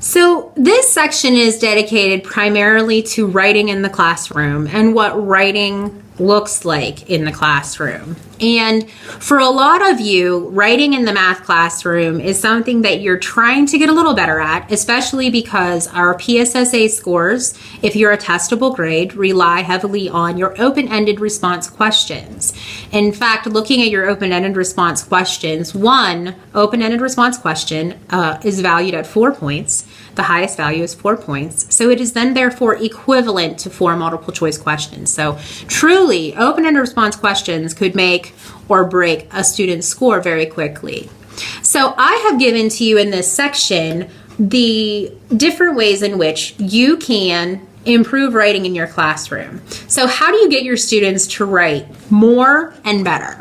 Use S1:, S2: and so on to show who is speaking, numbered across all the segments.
S1: So this section is dedicated primarily to writing in the classroom and what writing looks like in the classroom. And for a lot of you, writing in the math classroom is something that you're trying to get a little better at, especially because our PSSA scores, if you're a testable grade, rely heavily on your open-ended response questions. In fact, looking at your open-ended response questions, one open-ended response question is valued at 4 points. The highest value is 4 points. So it is then therefore equivalent to 4 multiple choice questions. So truly, open-ended response questions could make or break a student's score very quickly. So I have given to you in this section the different ways in which you can improve writing in your classroom. So how do you get your students to write more and better?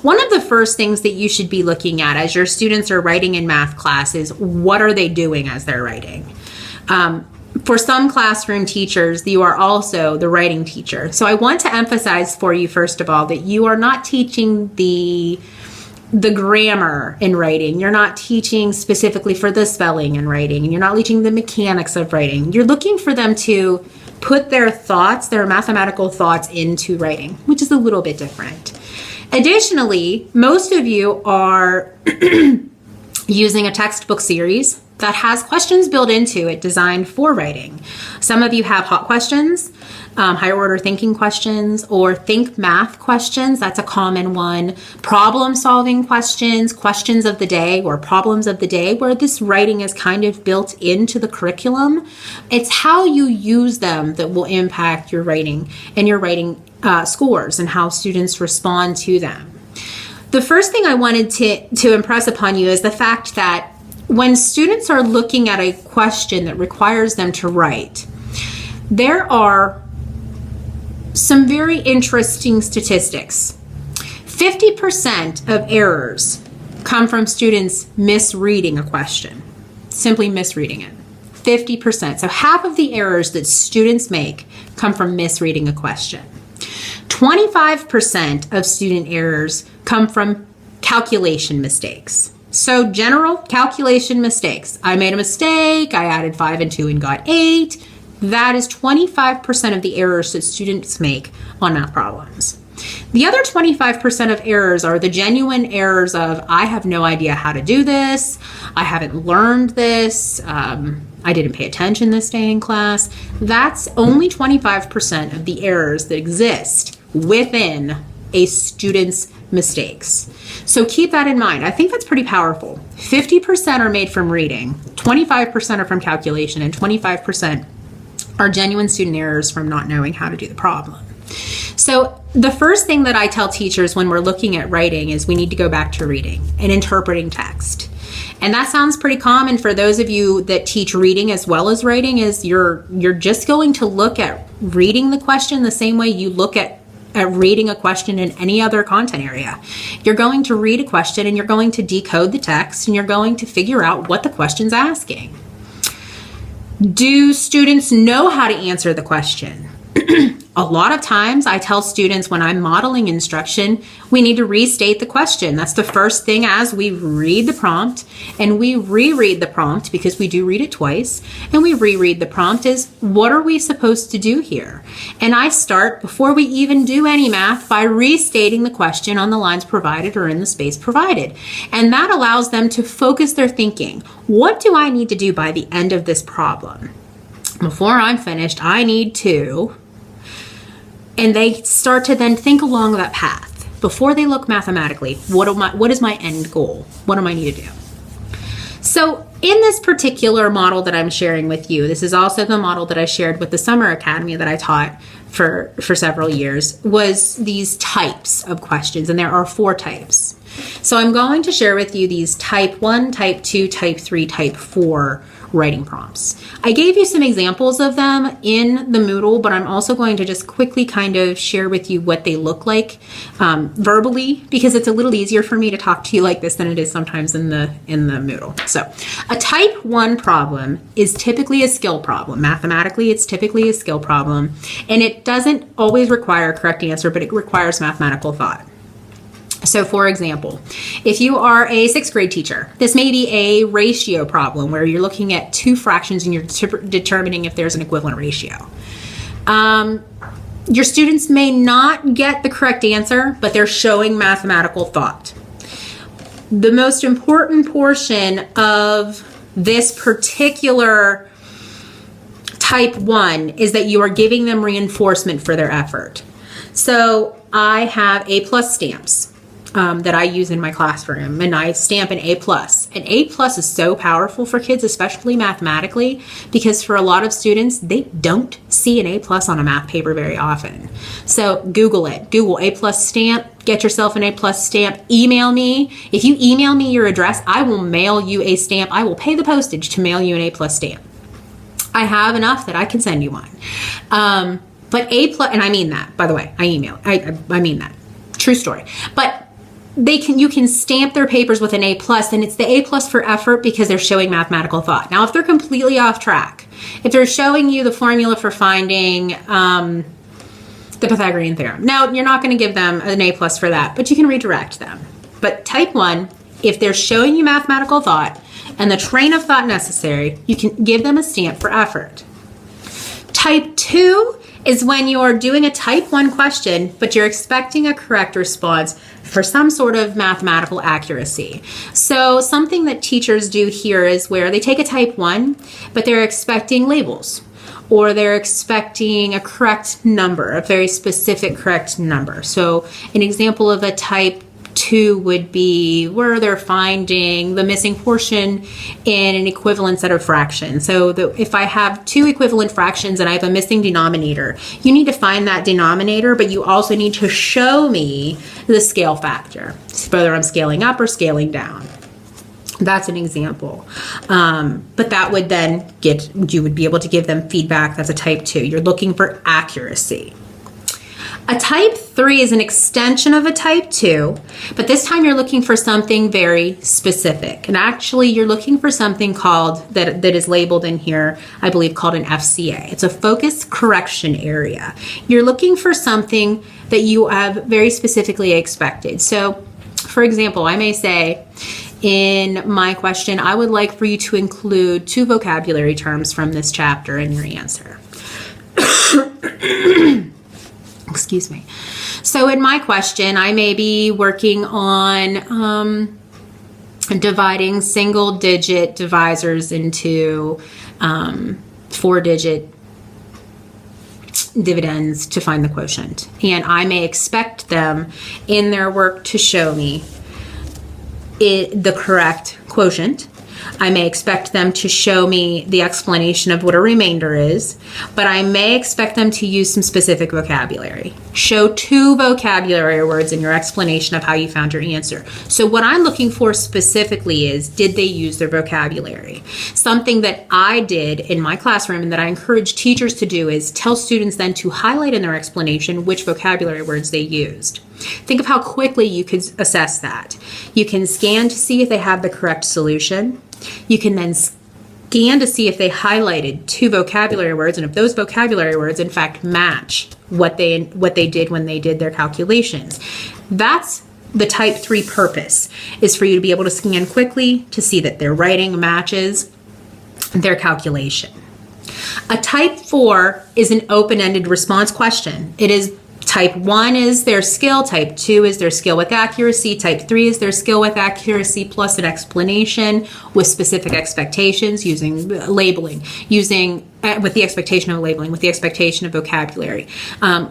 S1: One of the first things that you should be looking at as your students are writing in math class is what are they doing as they're writing? For some classroom teachers, you are also the writing teacher. So I want to emphasize for you, first of all, that you are not teaching the grammar in writing. You're not teaching specifically for the spelling in writing, and you're not teaching the mechanics of writing. You're looking for them to put their thoughts, their mathematical thoughts into writing, which is a little bit different. Additionally, most of you are using a textbook series that has questions built into it designed for writing. Some of you have hot questions, higher order thinking questions, or think math questions. That's a common one. Problem solving questions, questions of the day, or problems of the day, where this writing is kind of built into the curriculum. It's how you use them that will impact your writing and your writing scores and how students respond to them. The first thing I wanted to impress upon you is the fact that when students are looking at a question that requires them to write, there are some very interesting statistics. 50% of errors come from students misreading a question, simply misreading it. 50%. So half of the errors that students make come from misreading a question. 25% of student errors come from calculation mistakes. So general calculation mistakes. I made a mistake, I added 5 and 2 and got 8. That is 25% of the errors that students make on math problems. The other 25% of errors are the genuine errors of, I have no idea how to do this, I haven't learned this, I didn't pay attention this day in class. That's only 25% of the errors that exist within a student's mistakes. So keep that in mind. I think that's pretty powerful. 50% are made from reading, 25% are from calculation, and 25% are genuine student errors from not knowing how to do the problem. So the first thing that I tell teachers when we're looking at writing is we need to go back to reading and interpreting text. And that sounds pretty common for those of you that teach reading as well as writing, is you're just going to look at reading the question the same way you look at reading a question in any other content area. You're going to read a question and you're going to decode the text and you're going to figure out what the question's asking. Do students know how to answer the question? A lot of times I tell students when I'm modeling instruction, we need to restate the question. That's the first thing as we read the prompt, and we reread the prompt because we do read it twice, and we reread the prompt is, what are we supposed to do here? And I start before we even do any math by restating the question on the lines provided or in the space provided. And that allows them to focus their thinking. What do I need to do by the end of this problem? Before I'm finished, I need to... And they start to then think along that path. Before they look mathematically, what is my end goal? What do I need to do? So in this particular model that I'm sharing with you, this is also the model that I shared with the Summer Academy that I taught for several years, was these types of questions. And there are 4 types. So I'm going to share with you these type 1, type 2, type 3, type 4 writing prompts. I gave you some examples of them in the Moodle, but I'm also going to just quickly kind of share with you what they look like verbally, because it's a little easier for me to talk to you like this than it is sometimes in the Moodle. So a type 1 problem is typically a skill problem. Mathematically, it's typically a skill problem, and it doesn't always require a correct answer, but it requires mathematical thought. So for example, if you are a 6th grade teacher, this may be a ratio problem where you're looking at two fractions and you're determining if there's an equivalent ratio. Your students may not get the correct answer, but they're showing mathematical thought. The most important portion of this particular type 1 is that you are giving them reinforcement for their effort. So I have A+ stamps that I use in my classroom, and I stamp an A+. An A+ is so powerful for kids, especially mathematically, because for a lot of students, they don't see an A+ on a math paper very often. So Google it. Google A+ stamp, get yourself an A+ stamp, email me. If you email me your address, I will mail you a stamp. I will pay the postage to mail you an A+ stamp. I have enough that I can send you one. But A+, and I mean that, by the way, I mean that. True story. But you can stamp their papers with an A+, and it's the A+ for effort because they're showing mathematical thought. Now, if they're completely off track, if they're showing you the formula for finding the Pythagorean theorem, now you're not going to give them an A+ for that, but you can redirect them. But type 1, if they're showing you mathematical thought and the train of thought necessary, you can give them a stamp for effort. Type 2 is when you're doing a type 1 question, but you're expecting a correct response for some sort of mathematical accuracy. So something that teachers do here is where they take a type 1, but they're expecting labels, or they're expecting a correct number, a very specific correct number. So an example of a type 2 would be where they're finding the missing portion in an equivalent set of fractions. So if I have 2 equivalent fractions and I have a missing denominator, you need to find that denominator, but you also need to show me the scale factor, whether I'm scaling up or scaling down. That's an example. But that would then you would be able to give them feedback. That's a type 2. You're looking for accuracy. A type 3 is an extension of a type 2, but this time you're looking for something very specific. And actually you're looking for something called, that is labeled in here, I believe called an FCA. It's a focus correction area. You're looking for something that you have very specifically expected. So for example, I may say in my question, I would like for you to include 2 vocabulary terms from this chapter in your answer. Excuse me. So in my question, I may be working on dividing single-digit divisors into 4-digit dividends to find the quotient. And I may expect them in their work to show me the correct quotient. I may expect them to show me the explanation of what a remainder is, but I may expect them to use some specific vocabulary. Show 2 vocabulary words in your explanation of how you found your answer. So what I'm looking for specifically is, did they use their vocabulary? Something that I did in my classroom and that I encourage teachers to do is tell students then to highlight in their explanation which vocabulary words they used. Think of how quickly you could assess that. You can scan to see if they have the correct solution. You can then scan to see if they highlighted 2 vocabulary words and if those vocabulary words in fact match what they did when they did their calculations. That's the type 3 purpose, is for you to be able to scan quickly to see that their writing matches their calculation. A type 4 is an open-ended response question. It is type 1 is their skill, type 2 is their skill with accuracy, type 3 is their skill with accuracy plus an explanation with specific expectations using labeling, with the expectation of labeling, with the expectation of vocabulary,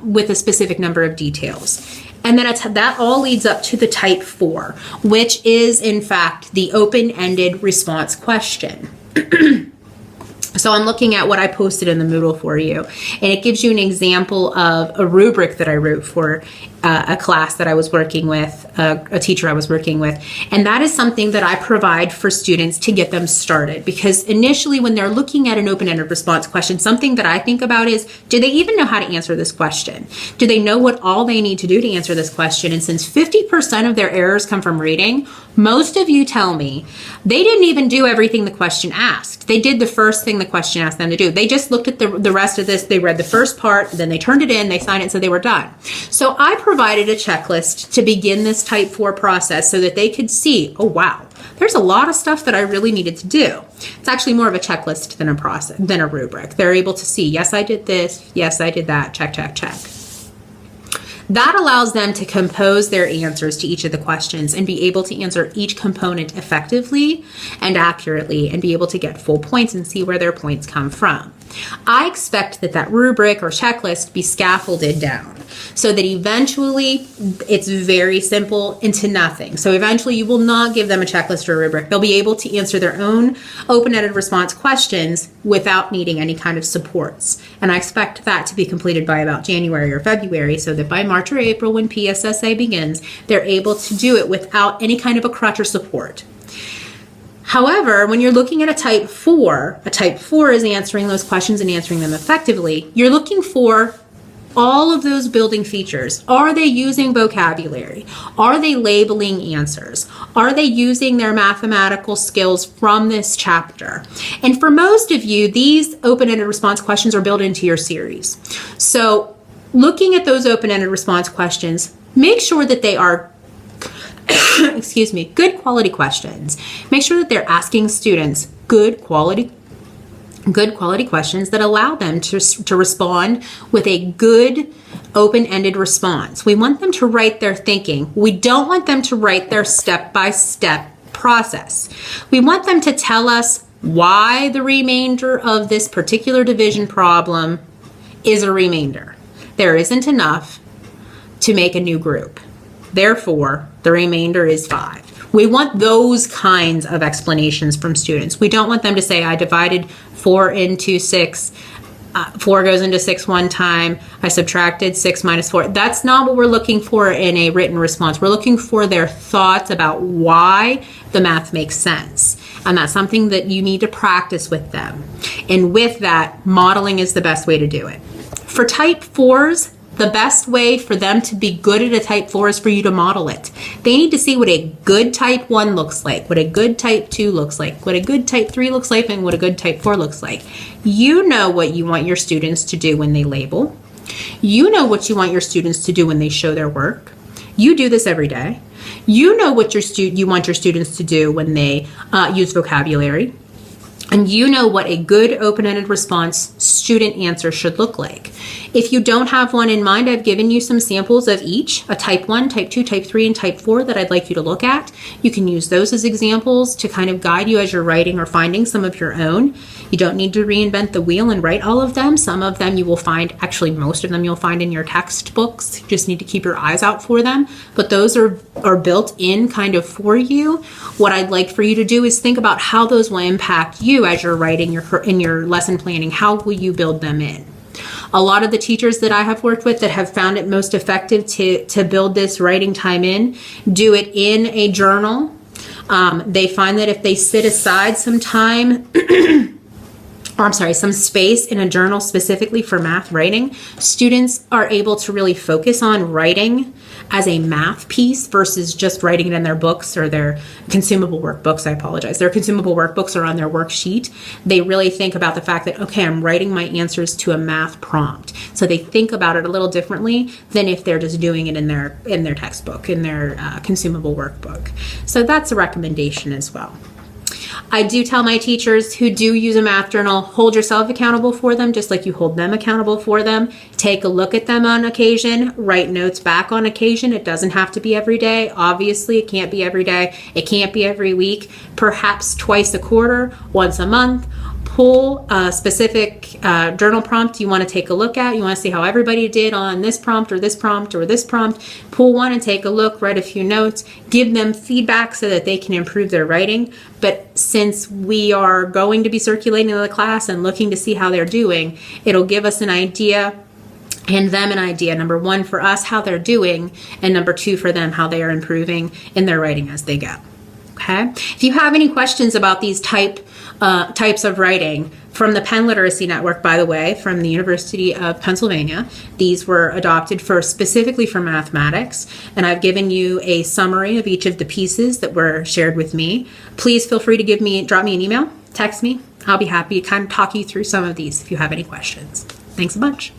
S1: with a specific number of details. And then that all leads up to the type 4, which is in fact the open-ended response question. So I'm looking at what I posted in the Moodle for you, and it gives you an example of a rubric that I wrote for a class that I was working with, a teacher I was working with, and that is something that I provide for students to get them started, because initially when they're looking at an open-ended response question, something that I think about is, do they even know how to answer this question? Do they know what all they need to do to answer this question? And since 50% of their errors come from reading, most of you tell me they didn't even do everything the question asked. They did the first thing the the question asked them to do. They just looked at the rest of this. They read the first part, then they turned it in, they signed it, so they were done. So I provided a checklist to begin this type 4 process so that they could see, oh wow, there's a lot of stuff that I really needed to do. It's actually more of a checklist than a process, than a rubric. They're able to see, yes, I did this, yes, I did that, check, check, check. That allows them to compose their answers to each of the questions and be able to answer each component effectively and accurately and be able to get full points and see where their points come from. I expect that rubric or checklist be scaffolded down so that eventually it's very simple into nothing. So eventually you will not give them a checklist or a rubric. They'll be able to answer their own open-ended response questions without needing any kind of supports. And I expect that to be completed by about January or February so that by March or April when PSSA begins, they're able to do it without any kind of a crutch or support. However, when you're looking at a type 4 is answering those questions and answering them effectively. You're looking for all of those building features. Are they using vocabulary? Are they labeling answers? Are they using their mathematical skills from this chapter? And for most of you, these open-ended response questions are built into your series. So looking at those open-ended response questions, make sure that they are excuse me, good quality questions. Make sure that they're asking students good quality questions that allow them to respond with a good open-ended response. We want them to write their thinking. We don't want them to write their step-by-step process. We want them to tell us why the remainder of this particular division problem is a remainder. There isn't enough to make a new group. Therefore, the remainder is 5. We want those kinds of explanations from students. We don't want them to say, I divided 4 into 6. 4 goes into 6 one time. I subtracted 6 minus 4. That's not what we're looking for in a written response. We're looking for their thoughts about why the math makes sense. And that's something that you need to practice with them. And with that, modeling is the best way to do it. For type 4s, the best way for them to be good at a type 4 is for you to model it. They need to see what a good type 1 looks like, what a good type 2 looks like, what a good type 3 looks like, and what a good type 4 looks like. You know what you want your students to do when they label. You know what you want your students to do when they show their work. You do this every day. You know what you want your students to do when they use vocabulary. And you know what a good open-ended response student answer should look like. If you don't have one in mind, I've given you some samples of each, a type 1, type 2, type 3, and type 4 that I'd like you to look at. You can use those as examples to kind of guide you as you're writing or finding some of your own. You don't need to reinvent the wheel and write all of them. Some of them you will find, actually most of them you'll find in your textbooks. You just need to keep your eyes out for them. But those are built in kind of for you. What I'd like for you to do is think about how those will impact you as you're writing in your lesson planning. How will you build them in? A lot of the teachers that I have worked with that have found it most effective to build this writing time in, do it in a journal. They find that if they sit aside some time, some space in a journal specifically for math writing, students are able to really focus on writing as a math piece versus just writing it in their books or their consumable workbooks. I apologize. Their consumable workbooks are on their worksheet. They really think about the fact that, okay, I'm writing my answers to a math prompt. So they think about it a little differently than if they're just doing it in their textbook, in their consumable workbook. So that's a recommendation as well. I do tell my teachers who do use a math journal, hold yourself accountable for them just like you hold them accountable for them. Take a look at them on occasion, write notes back on occasion. It doesn't have to be every day. Obviously, it can't be every day. It can't be every week, perhaps twice a quarter, once a month. Pull a specific journal prompt you want to take a look at. You want to see how everybody did on this prompt or this prompt or this prompt. Pull one and take a look, write a few notes, give them feedback so that they can improve their writing. But since we are going to be circulating to the class and looking to see how they're doing, it'll give us an idea and them an idea, number one, for us, how they're doing, and number two, for them, how they are improving in their writing as they go. Okay. If you have any questions about these types of writing from the Penn Literacy Network, by the way, from the University of Pennsylvania, these were adopted specifically for mathematics, and I've given you a summary of each of the pieces that were shared with me. Please feel free to drop me an email, text me. I'll be happy to kind of talk you through some of these if you have any questions. Thanks a bunch.